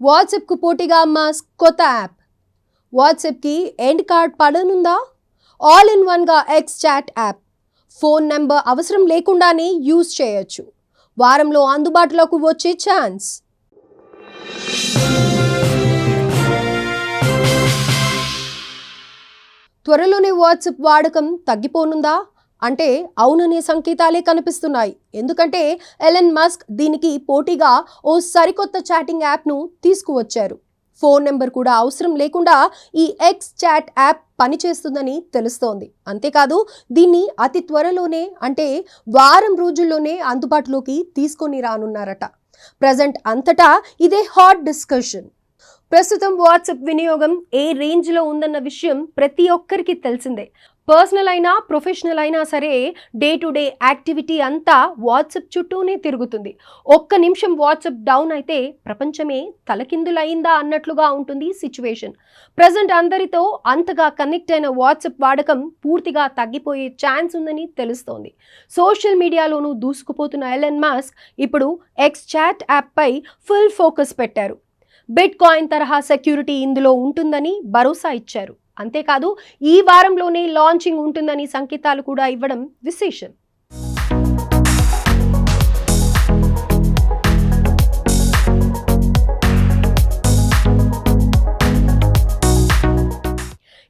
వాట్సాప్కు పోటీగా మాస్క్ కొత్త యాప్. వాట్సాప్కి ఎండ్ కార్డ్ పడనుందా? ఆల్ ఇన్ వన్గా X chat app. Phone number అవసరం లేకుండానే యూజ్ చేయొచ్చు. వారంలో అందుబాటులోకి వచ్చే ఛాన్స్. త్వరలోనే వాట్సాప్ వాడకం తగ్గిపోనుందా అంటే అవుననే సంకేతాలే కనిపిస్తున్నాయి. ఎందుకంటే ఎలన్ మస్క్ దీనికి పోటీగా ఓ సరికొత్త చాటింగ్ యాప్ను తీసుకువచ్చారు. ఫోన్ నెంబర్ కూడా అవసరం లేకుండా ఈ ఎక్స్ చాట్ యాప్ పనిచేస్తుందని తెలుస్తోంది. అంతేకాదు దీన్ని అతి త్వరలోనే అంటే వారం రోజుల్లోనే అందుబాటులోకి తీసుకొని రానున్నారట. ప్రజెంట్ అంతటా ఇదే హాట్ డిస్కషన్. ప్రస్తుతం వాట్సాప్ వినియోగం ఏ రేంజ్లో ఉందన్న విషయం ప్రతి ఒక్కరికి తెలిసిందే. పర్సనల్ అయినా ప్రొఫెషనల్ అయినా సరే డే టు డే యాక్టివిటీ అంతా వాట్సాప్ చుట్టూనే తిరుగుతుంది. ఒక్క నిమిషం వాట్సాప్ డౌన్ అయితే ప్రపంచమే తలకిందులైందా అన్నట్లుగా ఉంటుంది సిచ్యువేషన్. ప్రజెంట్ అందరితో అంతగా కనెక్ట్ అయిన వాట్సాప్ వాడకం పూర్తిగా తగ్గిపోయే ఛాన్స్ ఉందని తెలుస్తోంది. సోషల్ మీడియాలోనూ దూసుకుపోతున్న ఎలన్ మస్క్ ఇప్పుడు ఎక్స్ చాట్ యాప్పై ఫుల్ ఫోకస్ పెట్టారు. బిట్ కాయిన్ తరహా సెక్యూరిటీ ఇందులో ఉంటుందని భరోసా ఇచ్చారు. అంతేకాదు ఈ వారంలోనే లాంచింగ్ ఉంటుందని సంకేతాలు కూడా ఇవ్వడం విశేషం.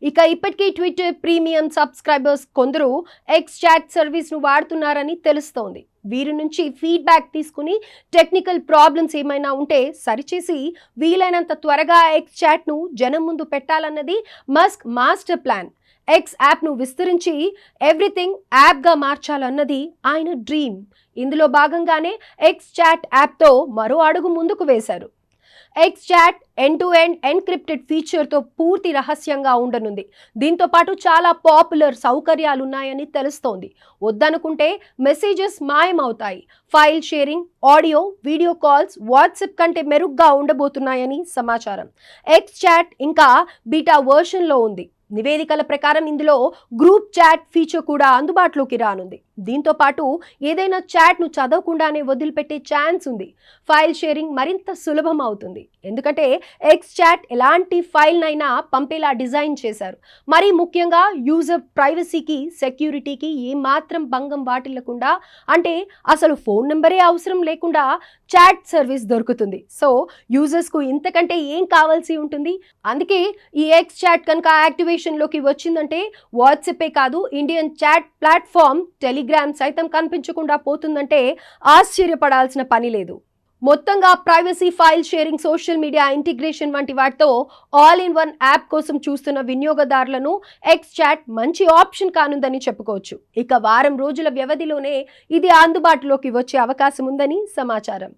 ఇక ఇప్పటికీ ట్విట్టర్ ప్రీమియం సబ్స్క్రైబర్స్ కొందరు ఎక్స్ చాట్ సర్వీస్ను వాడుతున్నారని తెలుస్తోంది. వీరి నుంచి ఫీడ్బ్యాక్ తీసుకుని టెక్నికల్ ప్రాబ్లమ్స్ ఏమైనా ఉంటే సరిచేసి వీలైనంత త్వరగా ఎక్స్ చాట్ను జనం ముందు పెట్టాలన్నది మస్క్ మాస్టర్ ప్లాన్. ఎక్స్ యాప్ను విస్తరించి ఎవ్రీథింగ్ యాప్గా మార్చాలన్నది ఆయన డ్రీమ్. ఇందులో భాగంగానే ఎక్స్ చాట్ యాప్తో మరో అడుగు ముందుకు వేశారు. X chat end to end encrypted ఫీచర్తో పూర్తి రహస్యంగా ఉండనుంది. దీంతో పాటు చాలా పాపులర్ సౌకర్యాలు ఉన్నాయని తెలుస్తోంది. వద్దనుకుంటే మెసేజెస్ మాయమవుతాయి. File sharing, audio, video calls WhatsApp కంటే మెరుగ్గా ఉండబోతున్నాయని సమాచారం. ఎక్స్ చాట్ ఇంకా బీటా వర్షన్లో ఉంది. నివేదికల ప్రకారం ఇందులో గ్రూప్ చాట్ ఫీచర్ కూడా అందుబాటులోకి రానుంది. దీంతో పాటు ఏదైనా చాట్ను చదవకుండానే వదిలిపెట్టే ఛాన్స్ ఉంది. ఫైల్ షేరింగ్ మరింత సులభం అవుతుంది. ఎందుకంటే ఎక్స్ చాట్ ఎలాంటి ఫైల్నైనా పంపేలా డిజైన్ చేశారు. మరీ ముఖ్యంగా యూజర్ ప్రైవసీకి, సెక్యూరిటీకి ఏమాత్రం భంగం వాటిల్లకుండా, అంటే అసలు ఫోన్ నెంబరే అవసరం లేకుండా చాట్ సర్వీస్ దొరుకుతుంది. సో యూజర్స్కు ఇంతకంటే ఏం కావాల్సి ఉంటుంది? అందుకే ఈ ఎక్స్ చాట్ కనుక యాక్టివేషన్లోకి వచ్చిందంటే వాట్సాపే కాదు, ఇండియన్ చాట్ ప్లాట్ఫామ్ టెలిగ్రామ్ సైతం కనిపించకుండా పోతుందంటే ఆశ్చర్యపడాల్సిన పని లేదు. మొత్తంగా privacy, file sharing, social media integration వంటి వాటితో ఆల్ ఇన్ వన్ యాప్ కోసం చూస్తున్న వినియోగదారులను ఎక్స్ చాట్ మంచి ఆప్షన్ కానుందని చెప్పుకోవచ్చు. ఇక వారం రోజుల వ్యవధిలోనే ఇది అందుబాటులోకి వచ్చే అవకాశం ఉందని సమాచారం.